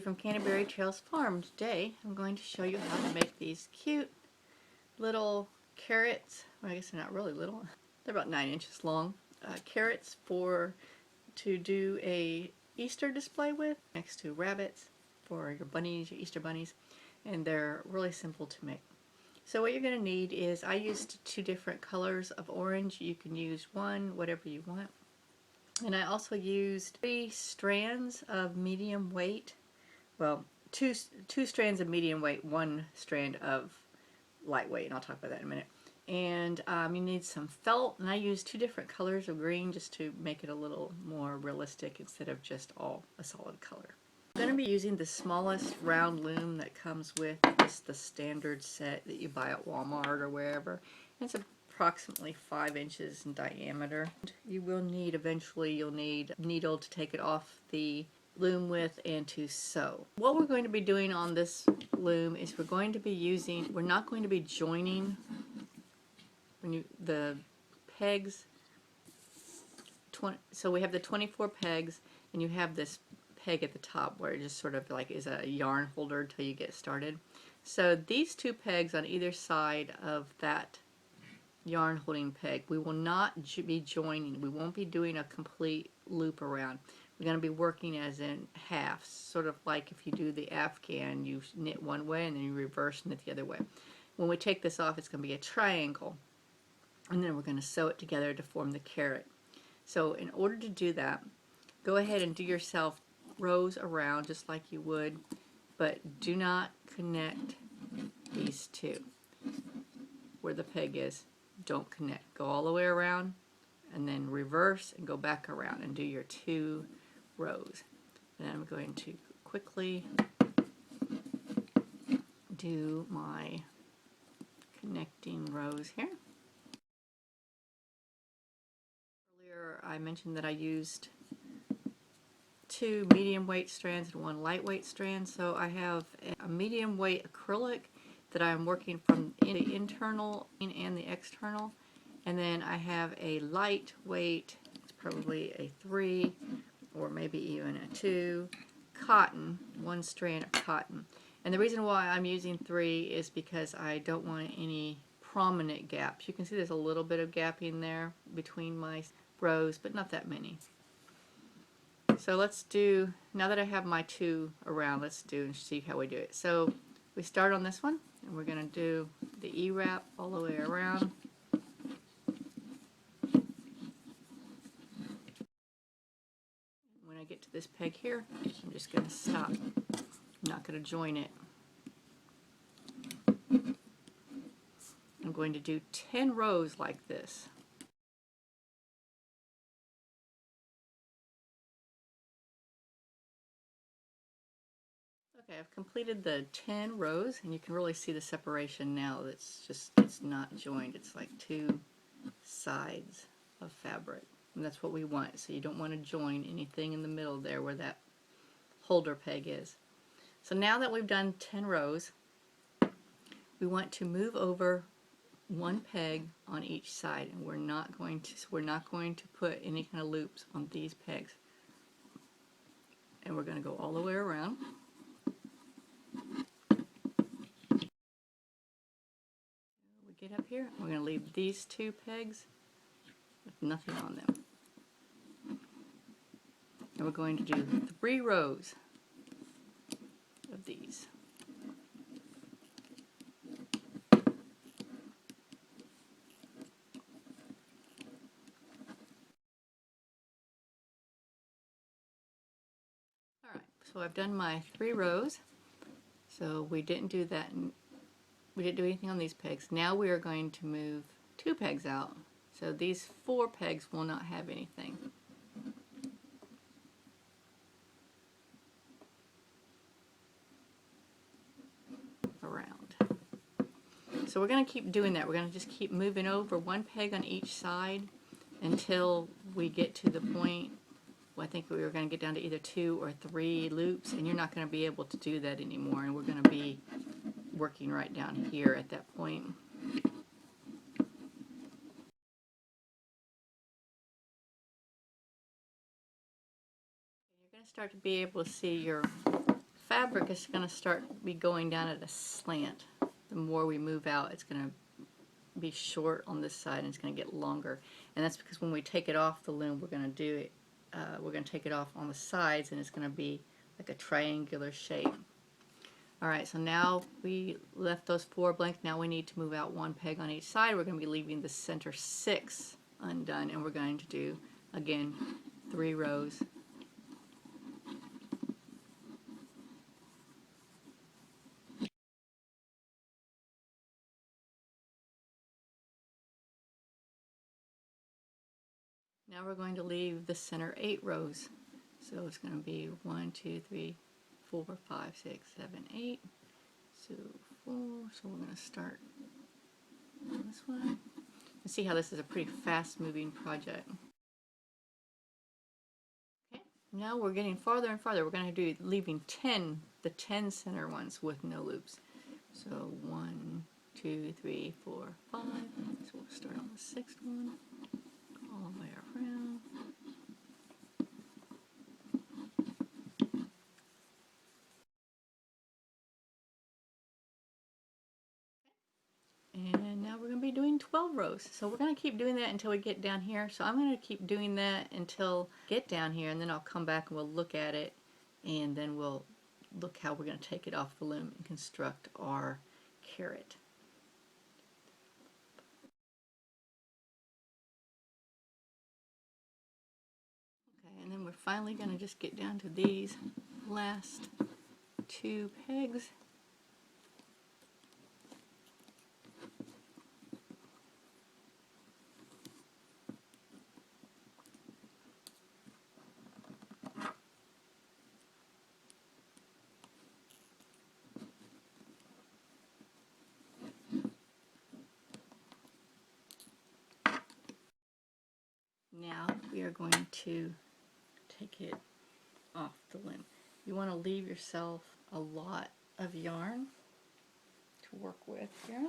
from Canterbury Trails Farm. Today I'm going to show you how to make these cute little carrots. Well, I guess they're not really little. They're about 9 inches long. Carrots to do a Easter display with, next to rabbits for your bunnies, your Easter bunnies, and they're really simple to make. So what you're going to need is, I used 2 different colors of orange. You can use one, whatever you want. And I also used 3 strands of medium weight, well, two strands of medium weight, 1 strand of lightweight, and I'll talk about that in a minute. And you need some felt, and I used 2 different colors of green just to make it a little more realistic instead of just all a solid color. I'm going to be using the smallest round loom that comes with the standard set that you buy at Walmart or wherever. It's approximately 5 inches in diameter. You will need, eventually you'll need a needle to take it off the loom with and to sew. What we're going to be doing on this loom is we're not going to be joining the pegs. So we have the 24 pegs, and you have this peg at the top where it just sort of like is a yarn holder until you get started. So these 2 pegs on either side of that yarn holding peg, we will not be joining. We won't be doing a complete loop around. We're going to be working as in halves, sort of like if you do the Afghan, you knit one way and then you reverse knit the other way. When we take this off, it's going to be a triangle, and then we're going to sew it together to form the carrot. So in order to do that, go ahead and do yourself rows around just like you would, but do not connect these 2 where the peg is. Don't connect. Go all the way around and then reverse and go back around and do your 2 rows. And I'm going to quickly do my connecting rows here. Earlier I mentioned that I used 2 medium weight strands and 1 lightweight strand. So I have a medium weight acrylic that I'm working from the internal and the external, and then I have a lightweight, it's probably a 3 or maybe even a 2 cotton, 1 strand of cotton. And the reason why I'm using 3 is because I don't want any prominent gaps. You can see there's a little bit of gapping there between my rows, but not that many. So let's do, now that I have my 2 around, let's do and see how we do it. So we start on this one, and we're going to do the E-wrap all the way around. When I get to this peg here, I'm just going to stop. I'm not going to join it. I'm going to do 10 rows like this. Okay, I've completed the 10 rows, and you can really see the separation now. It's not joined. It's like 2 sides of fabric, and that's what we want. So you don't want to join anything in the middle there where that holder peg is. So now that we've done 10 rows, we want to move over 1 peg on each side, and we're not going to put any kind of loops on these pegs. And we're going to go all the way around. Get up here, we're going to leave these 2 pegs with nothing on them. And we're going to do 3 rows of these. Alright, so I've done my 3 rows. So we didn't do that. We didn't do anything on these pegs. Now we are going to move 2 pegs out. So these 4 pegs will not have anything. Around. So we're going to keep doing that. We're going to just keep moving over 1 peg on each side until we get to the point, well, I think we were going to get down to either 2 or 3 loops, and you're not going to be able to do that anymore, and we're going to be working right down here at that point. You're going to start to be able to see your fabric is going to start be going down at a slant. The more we move out, it's going to be short on this side and it's going to get longer. And that's because when we take it off the loom, we're going to do it. We're going to take it off on the sides, and it's going to be like a triangular shape. All right, so now we left those 4 blank. Now we need to move out 1 peg on each side. We're going to be leaving the center 6 undone, and we're going to do again 3 rows. Now we're going to leave the center 8 rows. So it's going to be 1, 2, 3, 4, 5, 6, 7, 8. So 4. So we're going to start on this one. And see how this is a pretty fast moving project. Okay, now we're getting farther and farther. We're going to do leaving the 10 center ones with no loops. So 1, 2, 3, 4, 5. So we'll start on the 6th one, all the way around. And now we're going to be doing 12 rows. So we're going to keep doing that until we get down here. So I'm going to keep doing that until I get down here, and then I'll come back and we'll look at it, and then we'll look how we're going to take it off the loom and construct our carrot. Okay, and then we're finally going to just get down to these last 2 pegs. Now we are going to take it off the loom. You want to leave yourself a lot of yarn to work with here.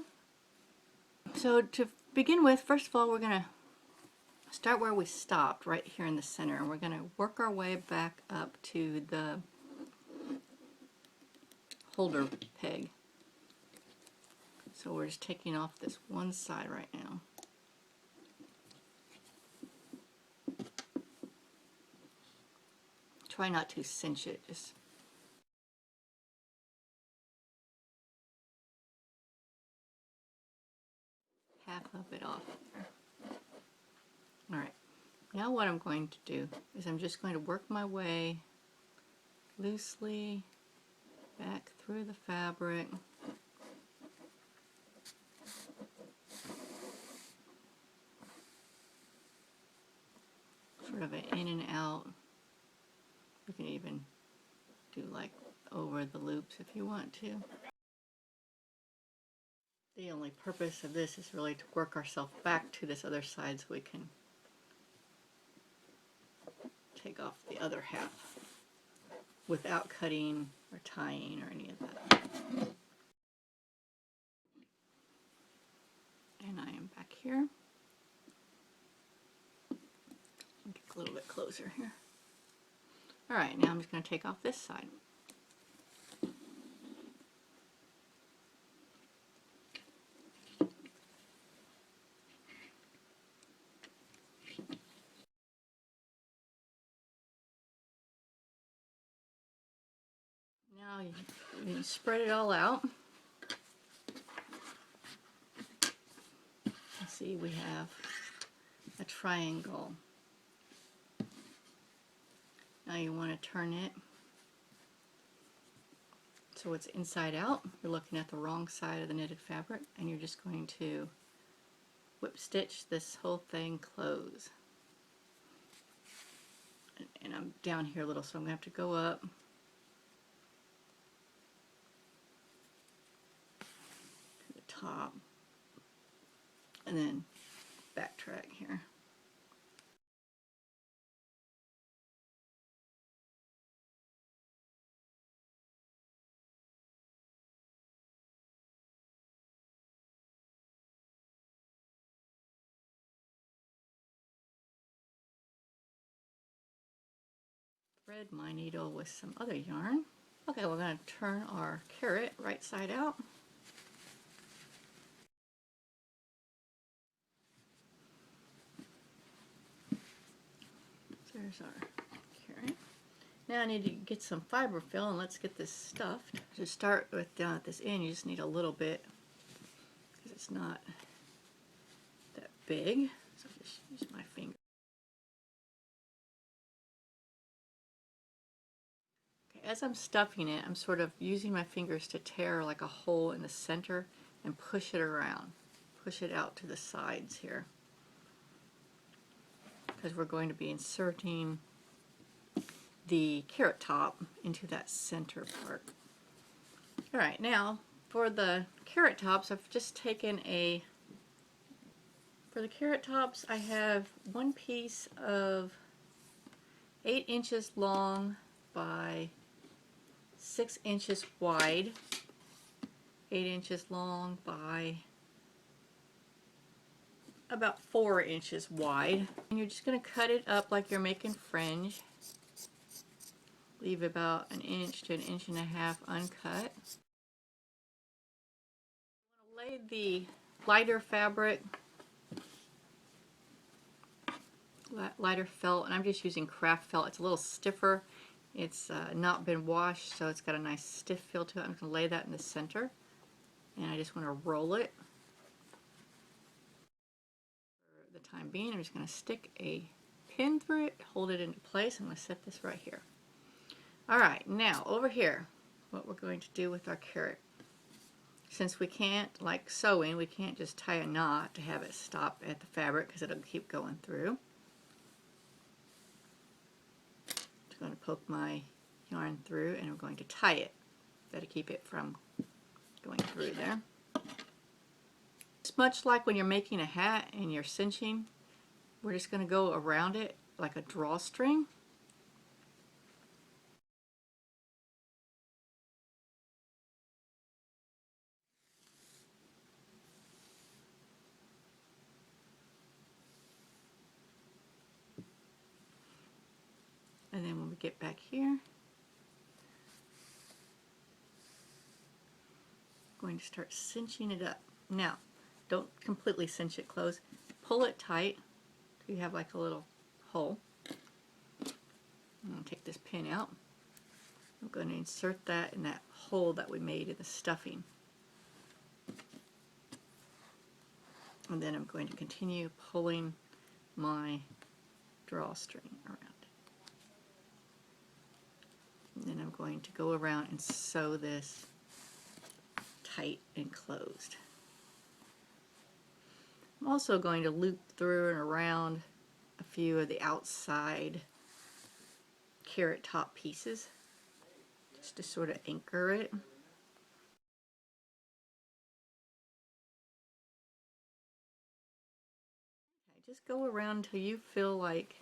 So to begin with, first of all, we're going to start where we stopped, right here in the center, and we're going to work our way back up to the holder peg. So we're just taking off this one side right now. Try not to cinch it, just half of it off. Alright, now what I'm going to do is I'm just going to work my way loosely back through the fabric. Sort of an in and out. You can even do like over the loops if you want to. The only purpose of this is really to work ourselves back to this other side so we can take off the other half without cutting or tying or any of that. And I am back here. Get a little bit closer here. Alright, now I'm just going to take off this side. Now you spread it all out. See, we have a triangle. Now you want to turn it so it's inside out. You're looking at the wrong side of the knitted fabric, and you're just going to whip stitch this whole thing close. And I'm down here a little, so I'm going to have to go up. To the top. And then backtrack here. Thread my needle with some other yarn. Okay, we're going to turn our carrot right side out. There's our carrot. Now I need to get some fiber fill, and let's get this stuffed. To start with, down at this end, you just need a little bit because it's not that big. So I'll just use my finger. Okay, as I'm stuffing it, I'm sort of using my fingers to tear like a hole in the center and push it around. Push it out to the sides here, because we're going to be inserting the carrot top into that center part. Alright, now for the carrot tops, I've just taken for the carrot tops, I have one piece of 8 inches long by 6 inches wide, 8 inches long by about 4 inches wide. And you're just going to cut it up like you're making fringe. Leave about 1 inch to 1.5 inches uncut. I'm going to lay the lighter fabric, lighter felt, and I'm just using craft felt. It's a little stiffer. It's not been washed, so it's got a nice stiff feel to it. I'm going to lay that in the center, and I just want to roll it. For the time being, I'm just going to stick a pin through it, hold it into place. I'm going to set this right here. Alright, now over here, what we're going to do with our carrot. Since we can't, like sewing, we can't just tie a knot to have it stop at the fabric because it'll keep going through. I'm going to poke my yarn through and I'm going to tie it. Got to keep it from going through there. It's much like when you're making a hat and you're cinching. We're just going to go around it like a drawstring. And then when we get back here, I'm going to start cinching it up. Now, don't completely cinch it closed. Pull it tight so you have like a little hole. I'm going to take this pin out. I'm going to insert that in that hole that we made in the stuffing. And then I'm going to continue pulling my drawstring around. And then I'm going to go around and sew this tight and closed. I'm also going to loop through and around a few of the outside carrot top pieces just to sort of anchor it. Okay, just go around until you feel like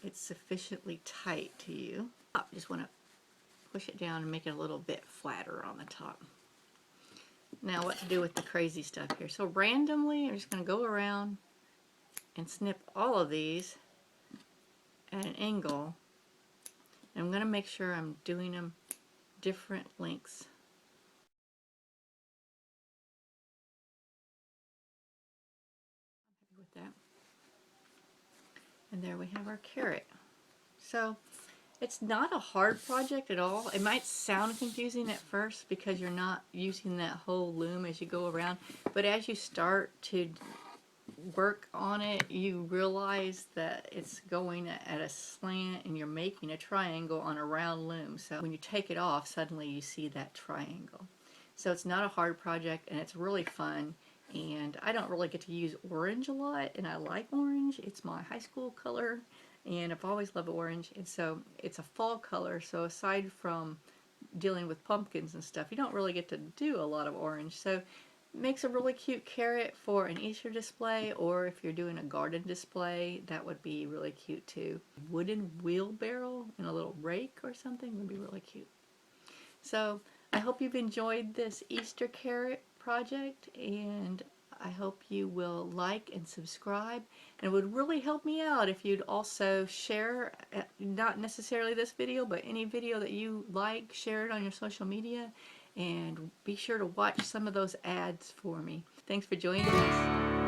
it's sufficiently tight to you. I just want to push it down and make it a little bit flatter on the top. Now what to do with the crazy stuff here. So randomly I'm just going to go around and snip all of these at an angle. And I'm going to make sure I'm doing them different lengths. I'm happy with that. And there we have our carrot. So it's not a hard project at all. It might sound confusing at first because you're not using that whole loom as you go around, but as you start to work on it, you realize that it's going at a slant and you're making a triangle on a round loom. So when you take it off, suddenly you see that triangle. So it's not a hard project and it's really fun. And I don't really get to use orange a lot, and I like orange. It's my high school color, and I've always loved orange. And so it's a fall color, so aside from dealing with pumpkins and stuff, you don't really get to do a lot of orange. So it makes a really cute carrot for an Easter display, or if you're doing a garden display, that would be really cute too. Wooden wheelbarrow and a little rake or something would be really cute. So I hope you've enjoyed this Easter carrot project, and I hope you will like and subscribe, and it would really help me out if you'd also share, not necessarily this video, but any video that you like, share it on your social media, and be sure to watch some of those ads for me. Thanks for joining us.